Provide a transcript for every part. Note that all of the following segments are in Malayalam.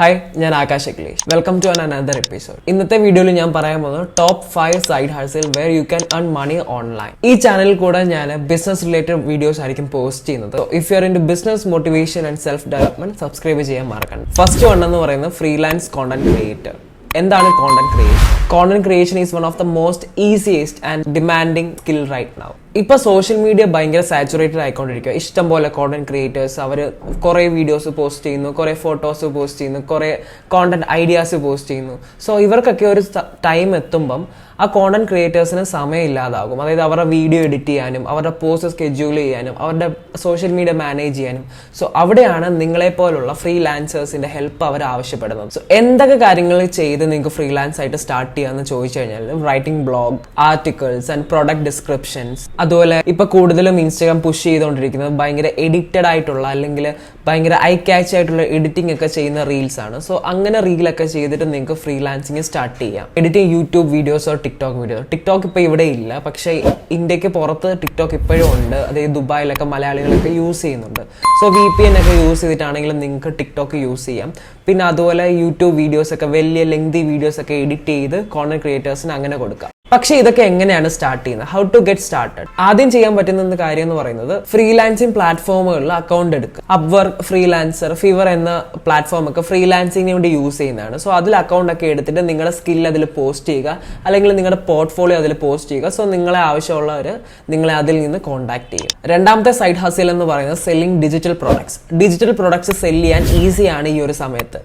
Hi, ഞാൻ Akash Akhilesh. Welcome to another episode. ഇന്നത്തെ വീഡിയോയിൽ ഞാൻ പറയാൻ പോകുന്നത് top 5 side hustle where you can earn money online. ഈ ചാനലിൽ കൂടെ ഞാൻ ബിസിനസ് റിലേറ്റഡ് വീഡിയോസ് ആയിരിക്കും പോസ്റ്റ് ചെയ്യുന്നത്. If you are in business motivation and self development subscribe ചെയ്യാൻ മറക്കണ്ട. ഫസ്റ്റ് വൺ എന്ന് പറയുന്നത് ഫ്രീലാൻസ് കോണ്ടന്റ് ക്രിയേറ്റർ. എന്താണ് content creation? Content creation is one of the most easiest and demanding skill right now. ഇപ്പൊ സോഷ്യൽ മീഡിയ ഭയങ്കര സാച്ചുറേറ്റഡ് ആയിക്കൊണ്ടിരിക്കുക. ഇഷ്ടംപോലെ കോണ്ടന്റ് ക്രിയേറ്റേഴ്സ് അവർ കുറെ വീഡിയോസ് പോസ്റ്റ് ചെയ്യുന്നു, കുറെ ഫോട്ടോസ് പോസ്റ്റ് ചെയ്യുന്നു, കുറെ കോണ്ടന്റ് ഐഡിയാസ് പോസ്റ്റ് ചെയ്യുന്നു. സോ ഇവർക്കൊക്കെ ഒരു ടൈം എത്തുമ്പം ആ കോണ്ടന്റ് ക്രിയേറ്റേഴ്സിന് സമയം ഇല്ലാതാകും. അതായത് അവരുടെ വീഡിയോ എഡിറ്റ് ചെയ്യാനും അവരുടെ പോസ്റ്റ് സ്കെഡ്യൂൾ ചെയ്യാനും അവരുടെ സോഷ്യൽ മീഡിയ മാനേജ് ചെയ്യാനും. സോ അവിടെയാണ് നിങ്ങളെപ്പോലുള്ള ഫ്രീലാൻസേഴ്സിന്റെ ഹെൽപ്പ് അവർ ആവശ്യപ്പെടുന്നത്. സോ എന്തൊക്കെ കാര്യങ്ങൾ ചെയ്ത് നിങ്ങൾക്ക് ഫ്രീലാൻസ് ആയിട്ട് സ്റ്റാർട്ട് ചെയ്യാമെന്ന് ചോദിച്ചു കഴിഞ്ഞാൽ writing blog, articles and product descriptions. അതുപോലെ ഇപ്പൊ കൂടുതലും ഇൻസ്റ്റാഗ്രാം പുഷ് ചെയ്തുകൊണ്ടിരിക്കുന്നത് ഭയങ്കര എഡിറ്റഡ് ആയിട്ടുള്ള അല്ലെങ്കിൽ ഭയങ്കര ഐ ക്യാച്ച് ആയിട്ടുള്ള എഡിറ്റിംഗ് ഒക്കെ ചെയ്യുന്ന റീൽസ് ആണ്. സോ അങ്ങനെ റീലൊക്കെ ചെയ്തിട്ട് നിങ്ങൾക്ക് ഫ്രീലാൻസിങ് സ്റ്റാർട്ട് ചെയ്യാം. എഡിറ്റിംഗ് യൂട്യൂബ് വീഡിയോസോ ടിക്ടോക്ക് വീഡിയോ. ടിക്ടോക്ക് ഇപ്പൊ ഇവിടെ ഇല്ല, പക്ഷേ ഇന്ത്യക്ക് പുറത്ത് ടിക്ടോക്ക് ഇപ്പോഴും ഉണ്ട്. അതായത് ദുബായിലൊക്കെ മലയാളികളൊക്കെ യൂസ് ചെയ്യുന്നുണ്ട്. സോ VPN ഒക്കെ യൂസ് ചെയ്തിട്ടാണെങ്കിലും നിങ്ങൾക്ക് ടിക്ടോക്ക് യൂസ് ചെയ്യാം. പിന്നെ അതുപോലെ യൂട്യൂബ് വീഡിയോസ് ഒക്കെ വലിയ ലെങ്തി വീഡിയോസ് ഒക്കെ എഡിറ്റ് ചെയ്ത് കോണ്ടന്റ് ക്രിയേറ്റേഴ്സിന് അങ്ങനെ കൊടുക്കാം. പക്ഷെ ഇതൊക്കെ എങ്ങനെയാണ് സ്റ്റാർട്ട് ചെയ്യുന്നത്? How to get started? ആദ്യം ചെയ്യാൻ പറ്റുന്ന കാര്യം എന്ന് പറയുന്നത് ഫ്രീലാൻസിങ് പ്ലാറ്റ്ഫോമുകളിൽ അക്കൗണ്ട് എടുക്കുക. അപ്വർക്ക്, ഫ്രീലാൻസർ, ഫിവർ എന്ന പ്ലാറ്റ്ഫോം ഒക്കെ ഫ്രീലാൻസിങ്ങിന് വേണ്ടി യൂസ് ചെയ്യുന്നതാണ്. സോ അതിൽ അക്കൗണ്ട് ഒക്കെ എടുത്തിട്ട് നിങ്ങളുടെ സ്കിൽ അതിൽ പോസ്റ്റ് ചെയ്യുക, അല്ലെങ്കിൽ നിങ്ങളുടെ പോർട്ട്ഫോളിയോ അതിൽ പോസ്റ്റ് ചെയ്യുക. സോ നിങ്ങളെ ആവശ്യമുള്ളവർ നിങ്ങളെ അതിൽ നിന്ന് കോൺടാക്ട് ചെയ്യും. രണ്ടാമത്തെ സൈഡ് ഹസിൽ എന്ന് പറയുന്നത് selling digital products. Digital products sell ചെയ്യാൻ ഈസിയാണ് ഈ ഒരു സമയത്ത്.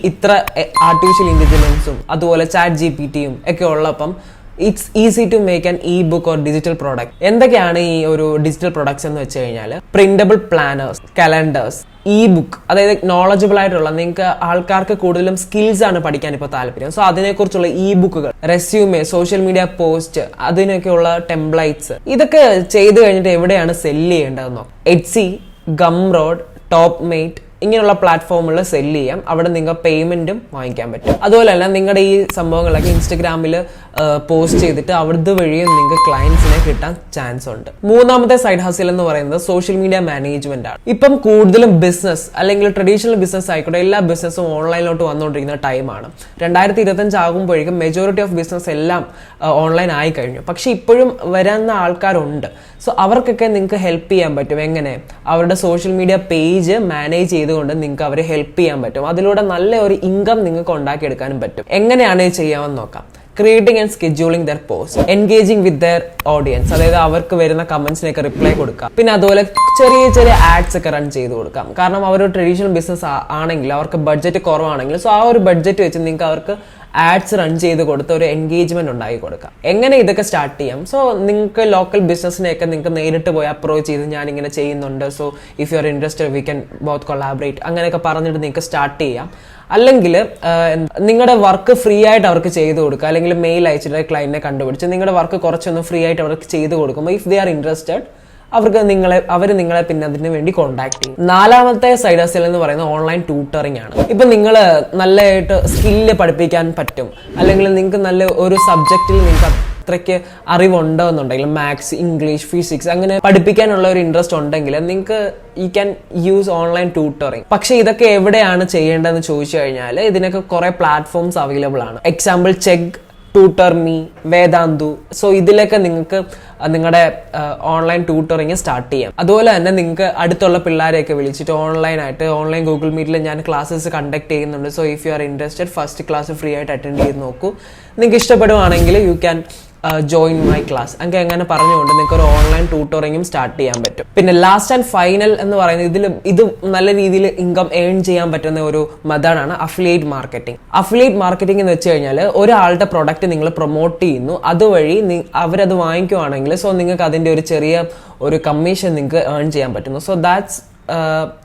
ഇത്ര ആർട്ടിഫിഷ്യൽ ഇന്റലിജൻസും അതുപോലെ ChatGPT ഒക്കെ ഉള്ളപ്പം it's easy to make an ebook or digital product. എന്തൊക്കെയാണ് ഈ ഒരു ഡിജിറ്റൽ പ്രൊഡക്ട്സ് എന്ന് വെച്ച് കഴിഞ്ഞാൽ പ്രിന്റബിൾ പ്ലാനേഴ്സ്, കലണ്ടേഴ്സ്, ഇ-ബുക്ക്, അതായത് നോളജബിൾ ആയിട്ടുള്ള നിങ്ങൾക്ക് ആൾക്കാർക്ക് കൂടുതലും സ്കിൽസ് ആണ് പഠിക്കാൻ ഇപ്പോൾ താല്പര്യം. സോ അതിനെക്കുറിച്ചുള്ള ഇ-ബുക്കുകൾ, റെസ്യൂമേ, സോഷ്യൽ മീഡിയ പോസ്റ്റ്, അതിനൊക്കെയുള്ള ടെംപ്ലേറ്റ്സ്, ഇതൊക്കെ ചെയ്ത് കഴിഞ്ഞിട്ട് എവിടെയാണ് സെല്ല് ചെയ്യേണ്ടതെന്നോ? Etsy, Gumroad, Topmate ഇങ്ങനെയുള്ള പ്ലാറ്റ്ഫോമുകളിൽ സെല്ല് ചെയ്യാം. അവിടെ നിങ്ങൾക്ക് പേയ്മെന്റും വാങ്ങിക്കാൻ പറ്റും. അതുപോലെ തന്നെ നിങ്ങളുടെ ഈ സംഭവങ്ങളൊക്കെ ഇൻസ്റ്റഗ്രാമിൽ പോസ്റ്റ് ചെയ്തിട്ട് അവിടുത്തെ വഴിയും നിങ്ങൾക്ക് ക്ലയൻസിനെ കിട്ടാൻ ചാൻസ് ഉണ്ട്. മൂന്നാമത്തെ സൈഡ് ഹസിൽ എന്ന് പറയുന്നത് സോഷ്യൽ മീഡിയ മാനേജ്മെന്റ് ആണ്. ഇപ്പം കൂടുതലും ബിസിനസ് അല്ലെങ്കിൽ ട്രഡീഷണൽ ബിസിനസ് ആയിക്കോട്ടെ, എല്ലാ ബിസിനസ്സും ഓൺലൈനിലോട്ട് വന്നുകൊണ്ടിരിക്കുന്ന ടൈമാണ്. 2025 ആകുമ്പോഴേക്കും മെജോറിറ്റി ഓഫ് ബിസിനസ് എല്ലാം ഓൺലൈൻ ആയി കഴിഞ്ഞു. പക്ഷെ ഇപ്പോഴും വരുന്ന ആൾക്കാരുണ്ട്. സോ അവർക്കൊക്കെ നിങ്ങൾക്ക് ഹെൽപ്പ് ചെയ്യാൻ പറ്റും. എങ്ങനെ? അവരുടെ സോഷ്യൽ മീഡിയ പേജ് മാനേജ് ചെയ്തുകൊണ്ട് നിങ്ങൾക്ക് അവരെ ഹെൽപ്പ് ചെയ്യാൻ പറ്റും. അതിലൂടെ നല്ല ഒരു ഇൻകം നിങ്ങൾക്ക് ഉണ്ടാക്കിയെടുക്കാനും പറ്റും. എങ്ങനെയാണ് ഇത് ചെയ്യാമെന്ന് നോക്കാം. Creating and scheduling there post, engaging with there audience, അതായത് അവർക്ക് വരുന്ന കമന്റ്സിനൊക്കെ റിപ്ലൈ കൊടുക്കാം. പിന്നെ അതുപോലെ ചെറിയ ചെറിയ ആഡ്സ് ഒക്കെ റൺ ചെയ്ത് കൊടുക്കാം. കാരണം അവർ ട്രഡീഷണൽ ബിസിനസ് ആണെങ്കിൽ അവർക്ക് ബഡ്ജറ്റ് കുറവാണെങ്കിൽ സോ ആ ഒരു ബഡ്ജറ്റ് വെച്ച് നിങ്ങൾക്ക് അവർക്ക് ആഡ്സ് റൺ ചെയ്ത് കൊടുത്ത് ഒരു എൻഗേജ്മെന്റ് ഉണ്ടാക്കി കൊടുക്കാം. എങ്ങനെ ഇതൊക്കെ സ്റ്റാർട്ട് ചെയ്യാം? സോ നിങ്ങൾക്ക് ലോക്കൽ ബിസിനസ്സിനെയൊക്കെ നിങ്ങൾക്ക് നേരിട്ട് പോയി അപ്രോച്ച് ചെയ്ത് ഞാൻ ഇങ്ങനെ ചെയ്യുന്നുണ്ട്, so if you are interested we can both collaborate, അങ്ങനെയൊക്കെ പറഞ്ഞിട്ട് നിങ്ങൾക്ക് സ്റ്റാർട്ട് ചെയ്യാം. അല്ലെങ്കിൽ നിങ്ങളുടെ വർക്ക് ഫ്രീ ആയിട്ട് അവർക്ക് ചെയ്ത് കൊടുക്കുക. അല്ലെങ്കിൽ മെയിൽ അയച്ചിട്ട് ക്ലയന്റിനെ കണ്ടുപിടിച്ച് നിങ്ങളുടെ വർക്ക് കുറച്ചൊന്ന് ഫ്രീ ആയിട്ട് അവർക്ക് ചെയ്ത് കൊടുക്കുമ്പോൾ ഇഫ് ദേ ആർ ഇൻട്രസ്റ്റഡ് അവർ നിങ്ങളെ പിന്നെ അതിന് വേണ്ടി കോൺടാക്ട് ചെയ്യും. നാലാമത്തെ സൈഡ് ഹസിൽ എന്ന് പറയുന്നത് ഓൺലൈൻ ട്യൂട്ടറിംഗ് ആണ്. ഇപ്പൊ നിങ്ങൾ നല്ലതായിട്ട് സ്കില്ല് പഠിപ്പിക്കാൻ പറ്റും, അല്ലെങ്കിൽ നിങ്ങൾക്ക് നല്ല ഒരു സബ്ജക്റ്റിൽ നിങ്ങൾക്ക് അത്രയ്ക്ക് അറിവുണ്ടോ എന്നുണ്ടെങ്കിൽ മാത്സ്, ഇംഗ്ലീഷ്, ഫിസിക്സ് അങ്ങനെ പഠിപ്പിക്കാനുള്ള ഒരു ഇൻട്രസ്റ്റ് ഉണ്ടെങ്കിൽ നിങ്ങൾക്ക് you can use online tutoring. പക്ഷെ ഇതൊക്കെ എവിടെയാണ് ചെയ്യേണ്ടതെന്ന് ചോദിച്ചു കഴിഞ്ഞാൽ ഇതിനൊക്കെ കുറെ പ്ലാറ്റ്ഫോംസ് അവൈലബിൾ ആണ്. Example Chegg, tutor me, Vedantu. So ഇതിലൊക്കെ നിങ്ങൾക്ക് നിങ്ങളുടെ ഓൺലൈൻ ട്യൂട്ടറിങ് സ്റ്റാർട്ട് ചെയ്യാം. അതുപോലെ തന്നെ നിങ്ങൾക്ക് അടുത്തുള്ള പിള്ളേരെയൊക്കെ വിളിച്ചിട്ട് ഓൺലൈൻ ഗൂഗിൾ മീറ്റിൽ ഞാൻ ക്ലാസ്സസ് കണ്ടക്ട് ചെയ്യുന്നുണ്ട്. So if you are interested first class free ആയിട്ട് അറ്റൻഡ് ചെയ്ത് നോക്കൂ. നിങ്ങൾക്ക് ഇഷ്ടപ്പെടുവാണെങ്കിൽ you can join my class. അങ്ങനെ പറഞ്ഞുകൊണ്ട് നിങ്ങൾക്ക് ഒരു ഓൺലൈൻ ട്യൂട്ടറിങ്ങും സ്റ്റാർട്ട് ചെയ്യാൻ പറ്റും. പിന്നെ ലാസ്റ്റ് ആൻഡ് ഫൈനൽ എന്ന് പറയുന്നത് ഇത് നല്ല രീതിയിൽ ഇൻകം ഏൺ ചെയ്യാൻ പറ്റുന്ന ഒരു മെത്തേഡാണ് അഫിലിയേറ്റ് മാർക്കറ്റിംഗ്. അഫിലിയേറ്റ് മാർക്കറ്റിംഗ് എന്ന് വെച്ച് കഴിഞ്ഞാൽ ഒരാളുടെ പ്രൊഡക്റ്റ് നിങ്ങൾ പ്രൊമോട്ട് ചെയ്യുന്നു, അതുവഴി അവരത് വാങ്ങിക്കുവാണെങ്കിൽ സോ നിങ്ങൾക്ക് അതിന്റെ ഒരു ചെറിയ ഒരു കമ്മീഷൻ നിങ്ങൾക്ക് ഏൺ ചെയ്യാൻ പറ്റുന്നു. So that's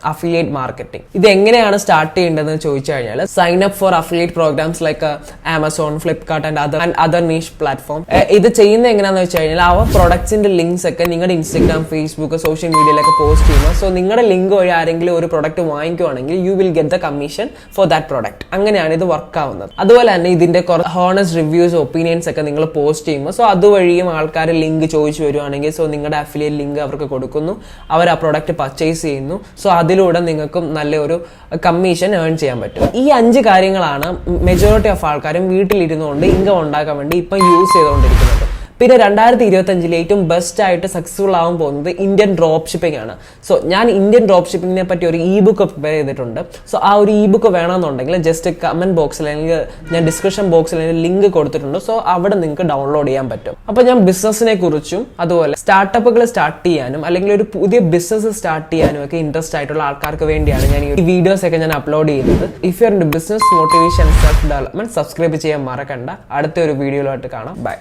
affiliate marketing. ഇത് എങ്ങനെയാണ് സ്റ്റാർട്ട് ചെയ്യേണ്ടതെന്ന് ചോദിച്ചു കഴിഞ്ഞാൽ sign up for affiliate programs like Amazon, Flipkart and other niche platform. ഇത് ചെയ്യുന്നത് എങ്ങനെയാണെന്ന് വെച്ച് കഴിഞ്ഞാൽ ആ പ്രൊഡക്ട്സിന്റെ ലിങ്ക്സ് ഒക്കെ നിങ്ങളുടെ ഇൻസ്റ്റഗ്രാം, ഫേസ്ബുക്ക്, സോഷ്യൽ മീഡിയയിലൊക്കെ പോസ്റ്റ് ചെയ്യുന്നു. സോ നിങ്ങളുടെ ലിങ്ക് വഴി ആരെങ്കിലും ഒരു പ്രൊഡക്റ്റ് വാങ്ങിക്കുവാണെങ്കിൽ you will get the commission for that product. അങ്ങനെയാണ് ഇത് വർക്ക് ആവുന്നത്. അതുപോലെ തന്നെ ഇതിന്റെ ഹോണസ്റ്റ് റിവ്യൂസ്, ഒപ്പീനിയൻസ് ഒക്കെ നിങ്ങൾ പോസ്റ്റ് ചെയ്യുമ്പോൾ സോ അതുവഴിയും ആൾക്കാർ ലിങ്ക് ചോദിച്ചു വരുവാണെങ്കിൽ സോ നിങ്ങളുടെ അഫിലിയേറ്റ് ലിങ്ക് അവർക്ക് കൊടുക്കുന്നു, അവർ ആ പ്രൊഡക്റ്റ് പർച്ചേസ് ചെയ്യുന്നു. ചെയ്യുന്നു. സോ അതിലൂടെ നിങ്ങൾക്കും നല്ലൊരു കമ്മീഷൻ ഏൺ ചെയ്യാൻ പറ്റും. ഈ 5 കാര്യങ്ങളാണ് മെജോറിറ്റി ഓഫ് ആൾക്കാരും വീട്ടിലിരുന്നുകൊണ്ട് ഇൻകം ഉണ്ടാക്കാൻ വേണ്ടി ഇപ്പം യൂസ് ചെയ്തുകൊണ്ടിരിക്കുന്നത്. പിന്നെ 2025 ഏറ്റവും ബെസ്റ്റ് ആയിട്ട് സക്സസ്ഫുൾ ആവാൻ പോകുന്നത് ഇന്ത്യൻ ഡ്രോപ്പ് ഷിപ്പിംഗ് ആണ്. സോ ഞാൻ ഇന്ത്യൻ ഡ്രോപ്പ് ഷിപ്പിങ്ങിനെ പറ്റി ഒരു ഇ ബുക്ക് പ്രിപ്പയർ ചെയ്തിട്ടുണ്ട്. സോ ആ ഒരു ഇ ബുക്ക് വേണമെന്നുണ്ടെങ്കിൽ ജസ്റ്റ് കമന്റ് ബോക്സിൽ അല്ലെങ്കിൽ ഞാൻ ഡിസ്ക്രിപ്ഷൻ ബോക്സിൽ ലിങ്ക് കൊടുത്തിട്ടുണ്ട്. സോ അവിടെ നിങ്ങൾക്ക് ഡൗൺലോഡ് ചെയ്യാൻ പറ്റും. അപ്പോൾ ഞാൻ ബിസിനസിനെ കുറിച്ചും അതുപോലെ സ്റ്റാർട്ടപ്പുകൾ സ്റ്റാർട്ട് ചെയ്യാനും അല്ലെങ്കിൽ ഒരു പുതിയ ബിസിനസ് സ്റ്റാർട്ട് ചെയ്യാനും ഒക്കെ ഇൻട്രസ്റ്റ് ആയിട്ടുള്ള ആൾക്കാർക്ക് വേണ്ടിയാണ് ഞാൻ ഈ വീഡിയോസ് ഒക്കെ ഞാൻ അപ്ലോഡ് ചെയ്യുന്നത്. If you are in business motivation self development subscribe ചെയ്യാൻ മറക്കണ്ട. അടുത്ത ഒരു വീഡിയോയിലോട്ട് കാണാം. ബൈ.